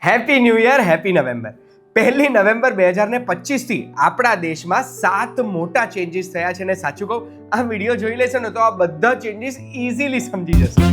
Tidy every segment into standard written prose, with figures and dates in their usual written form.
Happy new year, happy November. 1 November 2025 થી આપણા દેશમાં 7 મોટા ચેન્જીસ થયા છે. અને સાચું કહું, આ વિડીયો જોઈ લેશો ને તો આ બધા ચેન્જીસ ઇઝીલી સમજી જશો.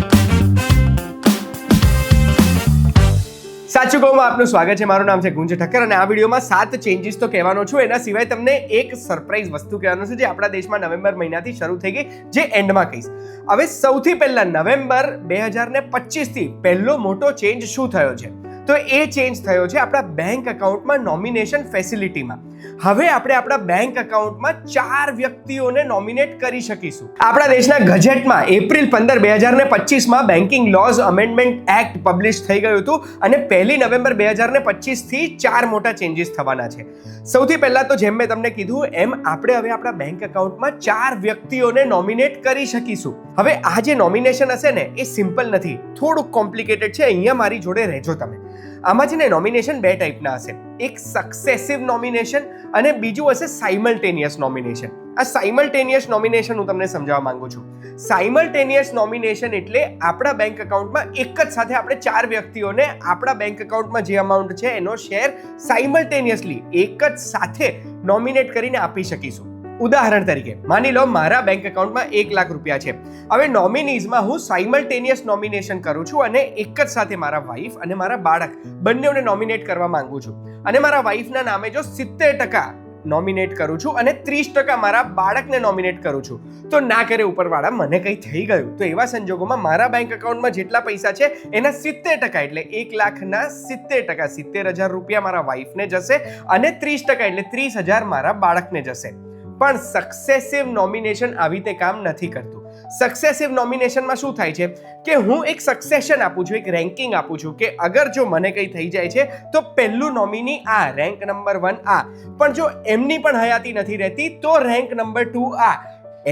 સાચું કહું, આપનું સ્વાગત છે. મારું નામ છે ગુંજ ઠક્કર અને આ વિડીયોમાં 7 ચેન્જીસ તો કહેવાનો છું. એના સિવાય તમને એક સરપ્રાઈઝ વસ્તુ કહેવાનું છે જે આપણા દેશમાં નવેમ્બર મહિનાથી શરૂ થઈ ગઈ, જે એન્ડમાં કહીશ. હવે સૌથી પહેલા નવેમ્બર 2025 થી પહેલો મોટો ચેન્જ શું થયો છે? તો એ ચેન્જ થયો છે આપણા બેંક એકાઉન્ટમાં નોમિનેશન ફેસિલિટીમાં. હવે આપણે આપણા બેંક એકાઉન્ટમાં 4 વ્યક્તિઓને નોમિનેટ કરી શકીશું. આપણા દેશના ગજેટમાં એપ્રિલ 15, 2025માં banking laws amendment act publish થઈ ગયું હતું અને 1 નવેમ્બર 2025 થી 4 મોટા ચેન્જીસ થવાના છે. સૌથી પહેલા તો જેમ મેં તમને કીધું એમ આપણે હવે આપણા બેંક એકાઉન્ટમાં 4 વ્યક્તિઓને નોમિનેટ કરી શકીશું. હવે આ જે નોમિનેશન હશે ને એ સિમ્પલ નથી, થોડુંક કોમ્પ્લિકેટેડ છે. અહીંયા મારી જોડે રહેજો તમે. આમાં છે ને નોમિનેશન 2 ટાઈપના હશે. એક સક્સેસિવ નોમિનેશન અને બીજું હશે સાયમલ્ટેનિયસ નોમિનેશન. આ સાયમલ્ટેનિયસ નોમિનેશન હું તમને સમજાવવા માંગુ છું. સાયમલ્ટેનિયસ નોમિનેશન એટલે આપણા બેંક એકાઉન્ટમાં એક જ સાથે આપણે 4 વ્યક્તિઓને આપણા બેંક એકાઉન્ટમાં જે અમાઉન્ટ છે એનો શેર સાયમલ્ટેનિયસલી એક જ સાથે નોમિનેટ કરીને આપી શકીશું. ઉદાહરણ તરીકે માની લો મારા બેંક એકાઉન્ટમાં 1 લાખ રૂપિયા છે. હવે નોમિનીઝમાં હું સાયમલ્ટેનિયસ નોમિનેશન કરું છું અને એક જ સાથે મારા વાઈફ અને મારા બાળક બંનેઓને નોમિનેટ કરવા માંગુ છું. અને મારા વાઈફના નામે જો 70% નોમિનેટ કરું છું અને 30% મારા બાળકને નોમિનેટ કરું છું, તો ના કરે ઉપરવાળા મને કંઈ થઈ ગયું તો એવા સંજોગોમાં મારા બેંક એકાઉન્ટમાં જેટલા પૈસા છે એના 70% એટલે 1 લાખના 70%, 70,000 રૂપિયા મારા વાઈફને જશે અને 30% એટલે 30,000 મારા બાળકને જશે. પણ સક્સેસિવ નોમિનેશન આવી રીતે કામ નથી કરતું. સક્સેસિવ નોમિનેશનમાં શું થાય છે કે હું એક સક્સેશન આપું છું, એક રેન્કિંગ આપું છું કે અગર જો મને કંઈ થઈ જાય છે તો પહેલું નોમિની આ, રેન્ક નંબર 1 આ, પણ જો એમની પણ હયાતી નથી રહેતી તો રેન્ક નંબર 2 આ.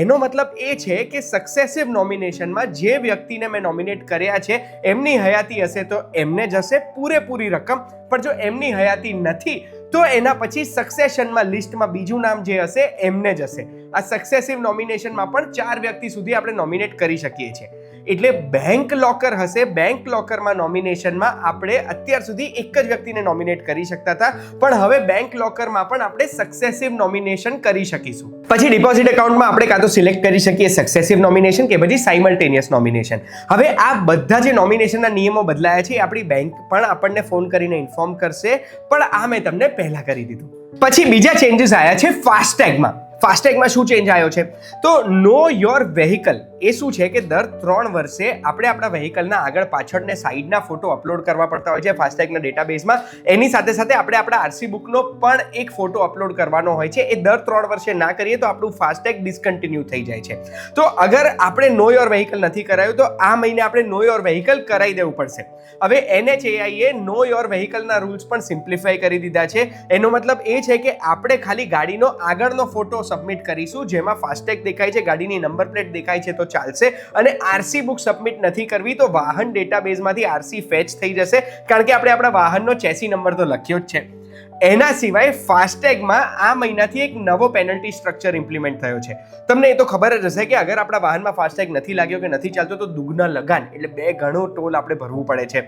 એનો મતલબ એ છે કે સક્સેસિવ નોમિનેશનમાં જે વ્યક્તિને મેં નોમિનેટ કર્યા છે એમની હયાતી હશે તો એમને જશે પૂરેપૂરી રકમ, પણ જો એમની હયાતી નથી તો એના પછી સક્સેશનમાં લિસ્ટમાં બીજું નામ જે હશે એમને જશે. આ સક્સેસિવ નોમિનેશનમાં પણ 4 વ્યક્તિ સુધી આપણે નોમિનેટ કરી શકીએ છીએ. એટલે બેંક લોકર હશે, બેંક લોકરમાં નોમિનેશનમાં આપણે અત્યાર સુધી એક જ વ્યક્તિને નોમિનેટ કરી શકતા હતા, પણ હવે બેંક લોકરમાં પણ આપણે સક્સેસિવ નોમિનેશન કરી શકીશું. પછી ડિપોઝિટ એકાઉન્ટમાં આપણે કાં તો સિલેક્ટ કરી શકીએ સક્સેસિવ નોમિનેશન કે પછી સાયમલ્ટેનિયસ નોમિનેશન. હવે આ બધા જે નોમિનેશનના નિયમો બદલાયા છે આપણી બેંક પણ આપણને ફોન કરીને ઇન્ફોર્મ કરશે, પણ આ મેં તમને પહેલા કરી દીધું. પછી બીજા ચેન્જીસ આવ્યા છે ફાસ્ટેગમાં. ફાસ્ટેગમાં શું ચેન્જ આવ્યો છે તો નો યોર વેહિકલ. એ શું છે કે દર 3 વર્ષે આપણે આપણા વેહિકલના આગળ પાછળ ને સાઈડના ફોટો અપલોડ કરવા પડતા હોય છે ફાસ્ટેગના ડેટાબેઝમાં. એની સાથે સાથે આપણે આપણા આરસી બુકનો પણ એક ફોટો અપલોડ કરવાનો હોય છે. એ દર 3 વર્ષે ના કરીએ તો આપણું ફાસ્ટેગ ડિસકન્ટિન્યુ થઈ જાય છે. તો અગર આપણે નો યોર વેહિકલ નથી કરાયું તો આ મહિને આપણે નો યોર વેહિકલ કરાવી દેવું પડશે. હવે NHAI એ નો યોર વેહિકલના રૂલ્સ પણ સિમ્પ્લિફાઈ કરી દીધા છે. એનો મતલબ એ છે કે આપણે ખાલી ગાડીનો આગળનો ફોટો સબમિટ કરીશું જેમાં ફાસ્ટેગ દેખાય છે, ગાડીની નંબર પ્લેટ દેખાય છે તો ચાલશે. અને આરસી બુક સબમિટ નથી કરવી તો વાહન ડેટાબેઝમાંથી આરસી ફેચ થઈ જશે, કારણ કે આપણે આપણા વાહનનો ચેસી નંબર તો લખ્યો જ છે. એના સિવાય ફાસ્ટેગમાં આ મહિનાથી એક નવો પેનલ્ટી સ્ટ્રક્ચર ઇમ્પ્લિમેન્ટ થયો છે. તમને એ તો ખબર જ હશે કે અગર આપણા વાહનમાં ફાસ્ટેગ નથી લાગ્યો કે નથી ચાલતો તો દુગના લગાન એટલે 2 ગણો ટોલ આપણે ભરવું પડે છે.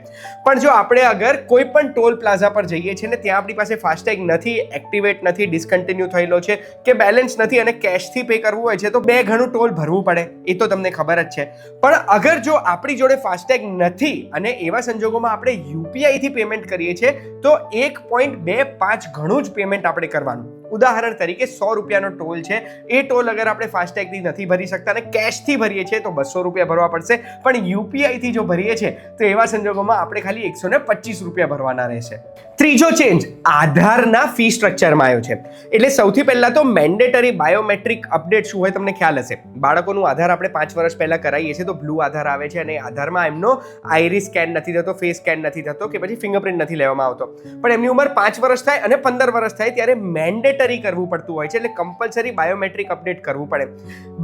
પણ જો આપણે અગર કોઈ પણ ટોલ પ્લાઝા પર જઈએ છીએ ને ત્યાં આપણી પાસે ફાસ્ટેગ નથી, એક્ટિવેટ નથી, ડિસકન્ટિન્યુ થયેલો છે કે બેલેન્સ નથી અને કેશથી પે કરવું હોય છે તો 2 ગણું ટોલ ભરવું પડે, એ તો તમને ખબર જ છે. પણ અગર જો આપણી જોડે ફાસ્ટેગ નથી અને એવા સંજોગોમાં આપણે યુપીઆઈથી પેમેન્ટ કરીએ છીએ તો 1.25 ઘણું જ પેમેન્ટ આપણે કરવાનું. ઉદાહરણ તરીકે 100 રૂપિયાનો ટોલ છે, એ ટોલ અગર આપણે ફાસ્ટેગથી નથી ભરી શકતા અને કેશથી ભરીએ છીએ તો 200 રૂપિયા ભરવા પડશે, પણ યુપીઆઈથી જો ભરીએ છીએ તો એવા સંજોગોમાં આપણે ખાલી 125 રૂપિયા ભરવાના રહેશે. ત્રીજો ચેન્જ આધારના ફી સ્ટ્રક્ચરમાં આવ્યો છે. એટલે સૌથી પહેલા તો મેન્ડેટરી બાયોમેટ્રિક અપડેટ શું હોય તમને ખ્યાલ હશે. બાળકોનું આધાર આપણે 5 વર્ષ પહેલા કરાવીએ છીએ તો બ્લુ આધાર આવે છે અને આધારમાં એમનો આઈરિસ સ્કેન નથી થતો, ફેસ સ્કેન નથી થતો કે પછી ફિંગરપ્રિન્ટ નથી લેવામાં આવતો. પણ એમની ઉંમર 5 વર્ષ થાય અને 15 વર્ષ થાય ત્યારે મેન્ડેટરી કરવું પડતું હોય છે, એટલે કમ્પલસરી બાયોમેટ્રિક અપડેટ કરવું પડે.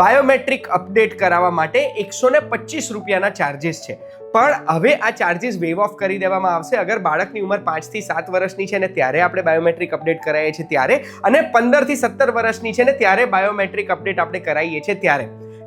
બાયોમેટ્રિક અપડેટ કરાવવા માટે 125 રૂપિયાના ચાર્જિસ છે. પણ હવે આ ચાર્જિસ વેવ ઓફ કરી દેવામાં આવશે અગર બાળકની ઉંમર 5 થી 7 વર્ષની છે ને ત્યારે આપણે બાયોમેટ્રિક અપડેટ કરાવીએ છીએ ત્યારે, અને 15 થી 17 વર્ષની છે ને ત્યારે બાયોમેટ્રિક અપડેટ આપણે કરાવીએ છીએ ત્યારે.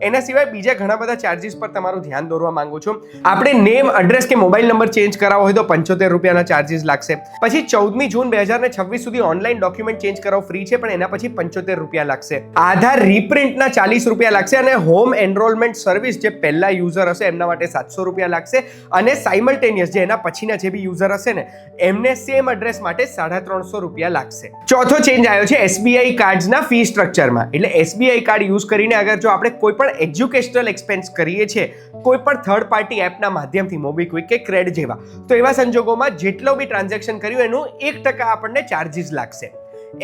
એના સિવાય બીજા ઘણા બધા ચાર્જીસ પર તમારું ધ્યાન દોરવા માંગુ છું. આપણે નેમ, એડ્રેસ કે મોબાઈલ નંબર ચેન્જ કરાવવો હોય તો 75 રૂપિયાના ચાર્જીસ લાગશે. પછી 14મી જૂન 2026 સુધી ઓનલાઈન ડોક્યુમેન્ટ ચેન્જ કરાવવું ફ્રી છે, પણ એના પછી 75 રૂપિયા લાગશે. આધાર રીપ્રિન્ટના 40 રૂપિયા લાગશે અને હોમ એનરોલમેન્ટ સર્વિસ જે પહેલા યુઝર હશે એમના માટે 700 રૂપિયા લાગશે અને સાયમલ્ટેનિયસ જે એના પછીના જે બી યુઝર હશે ને એમને સેમ એડ્રેસ માટે 350 રૂપિયા લાગશે. ચોથો ચેન્જ આવ્યો છે SBI કાર્ડ્સના ફી સ્ટ્રક્ચરમાં. એટલે SBI કાર્ડ યુઝ કરીને અગર જો આપણે કોઈ પણ એજ્યુકેશનલ એક્સપેન્સ કરીએ છીએ કોઈ પણ થર્ડ પાર્ટી એપના માધ્યમથી, મોબીક્વિક કે ક્રેડ જેવા, તો એવા સંજોગોમાં જેટલો બી ટ્રાન્ઝેક્શન કર્યું એનું 1% આપણને ચાર્જીસ લાગશે.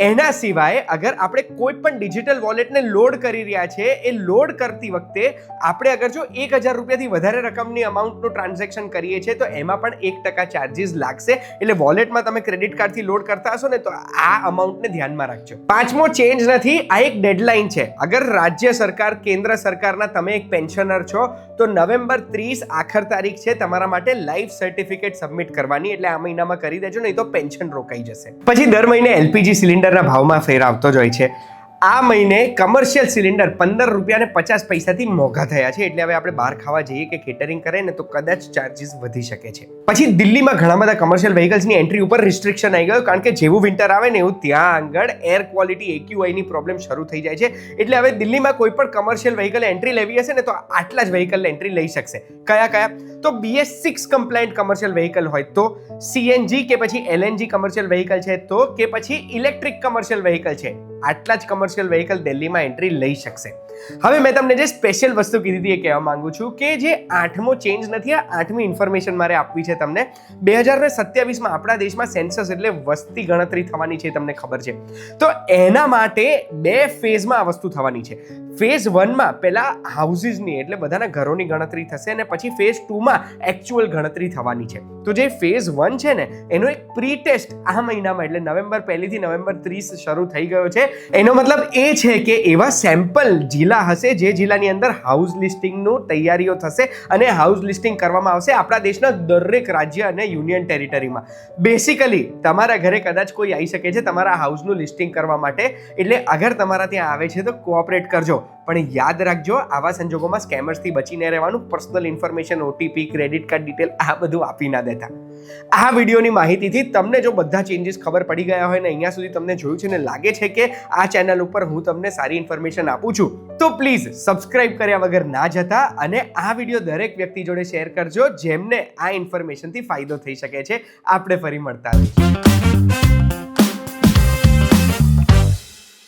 એના સિવાય અગર આપણે કોઈ પણ ડિજિટલ વોલેટને લોડ કરી રહ્યા છે, એ લોડ કરતી વખતે આપણે અગર જો 1000 રૂપિયાથી વધારે રકમની અમાઉન્ટનું ટ્રાન્ઝેક્શન કરીએ છીએ તો એમાં પણ 1% ચાર્જીસ લાગશે. એટલે વોલેટમાં તમે ક્રેડિટ કાર્ડથી લોડ કરતા હશો ને તો આ અમાઉન્ટને ધ્યાનમાં રાખજો. પાંચમો ચેન્જ નથી, આ એક ડેડલાઇન છે. અગર રાજ્ય સરકાર, કેન્દ્ર સરકારના તમે એક પેન્શનર છો તો નવેમ્બર 30 આખર તારીખ છે તમારા માટે લાઈફ સર્ટિફિકેટ સબમિટ કરવાની. એટલે આ મહિનામાં કરી દેજો, નહીં તો પેન્શન રોકાઈ જશે. પછી દર મહિને LPG સિલિન્ડરના ભાવમાં ફેર આવતો જ હોય છે. આ મહિને કમર્શિયલ સિલિન્ડર 15 રૂપિયા અને 50 પૈસાથી મોંઘા થયા છે. એટલે હવે આપણે બહાર ખાવા જઈએ કે કેટરિંગ કરે ને તો કદાચ ચાર્જીસ વધી શકે છે. પછી દિલ્હીમાં ઘણા બધા કમર્શિયલ વ્હીકલ્સની એન્ટ્રી ઉપર રિસ્ટ્રિક્શન આવી ગયો, કારણ કે જેવું વિન્ટર આવે ને એવું ત્યાં આગળ એર ક્વોલિટી AQI ની પ્રોબ્લેમ શરૂ થઈ જાય છે. એટલે હવે દિલ્હીમાં કોઈ પણ કમર્શિયલ વ્હીકલ એન્ટ્રી લેવી હશે ને તો આટલા જ વ્હીકલ એન્ટ્રી લઈ શકશે. કયા કયા? તો BS6 કમ્પ્લાયન્ટ કમર્શિયલ વ્હીકલ હોય તો, CNG કે પછી LNG કમર્શિયલ વ્હીકલ છે તો, કે પછી ઇલેક્ટ્રિક કમર્શિયલ વ્હીકલ છે, આટલા જ કમર્શિયલ વ્હીકલ દિલ્હીમાં એન્ટ્રી લઈ શકશે. હવે મેં તમને જે સ્પેશિયલ વસ્તુ કીધી હતી એ કહેવા માંગુ છું કે જે 8મો ચેન્જ નથી, આ 8મી ઇન્ફોર્મેશન મારે આપવી છે તમને. 2027માં આપણા દેશમાં સેન્સસ એટલે વસ્તી ગણતરી થવાની છે, તમને ખબર છે. તો એના માટે 2 ફેઝમાં આ વસ્તુ થવાની છે. ફેઝ 1માં પહેલા હાઉસીસની એટલે બધાના ઘરોની ગણતરી થશે અને પછી ફેઝ 2માં એકચ્યુઅલ ગણતરી થવાની છે. તો જે ફેઝ 1 છે ને એનો એક પ્રી ટેસ્ટ આ મહિનામાં એટલે નવેમ્બર 1 થી નવેમ્બર 30 શરૂ થઈ ગયો છે. એનો મતલબ એ છે કે એવા સેમ્પલ જિલ્લા હશે જે જિલ્લાની અંદર હાઉસ લિસ્ટિંગનું તૈયારીઓ થશે અને હાઉસ લિસ્ટિંગ કરવામાં આવશે આપણા દેશના દરેક રાજ્ય અને યુનિયન ટેરિટરીમાં. બેસિકલી તમારા ઘરે કદાચ કોઈ આવી શકે છે તમારા હાઉસનું લિસ્ટિંગ કરવા માટે. એટલે અગર તમારા ત્યાં આવે છે તો કોઓપરેટ કરજો, પણ યાદ રાખજો આવા સંજોગોમાં સ્કેમર્સથી બચીને રહેવાનું. Personal information, OTP, credit card detail આ બધું આપી ના દેતા. આ વિડીયોની માહિતીથી તમને જો બધા ચેન્જીસ ખબર પડી ગયા હોય ને અહીંયા સુધી તમને જોયું છે ને લાગે છે કે આ ચેનલ ઉપર હું તમને સારી ઇન્ફોર્મેશન આપું છું તો પ્લીઝ સબસ્ક્રાઇબ કર્યા વગર ના જતા અને આ વિડીયો દરેક વ્યક્તિ જોડે શેર કરજો જેમને આ ઇન્ફોર્મેશનથી ફાયદો થઈ શકે છે. આપણે ફરી મળતા રહીશું.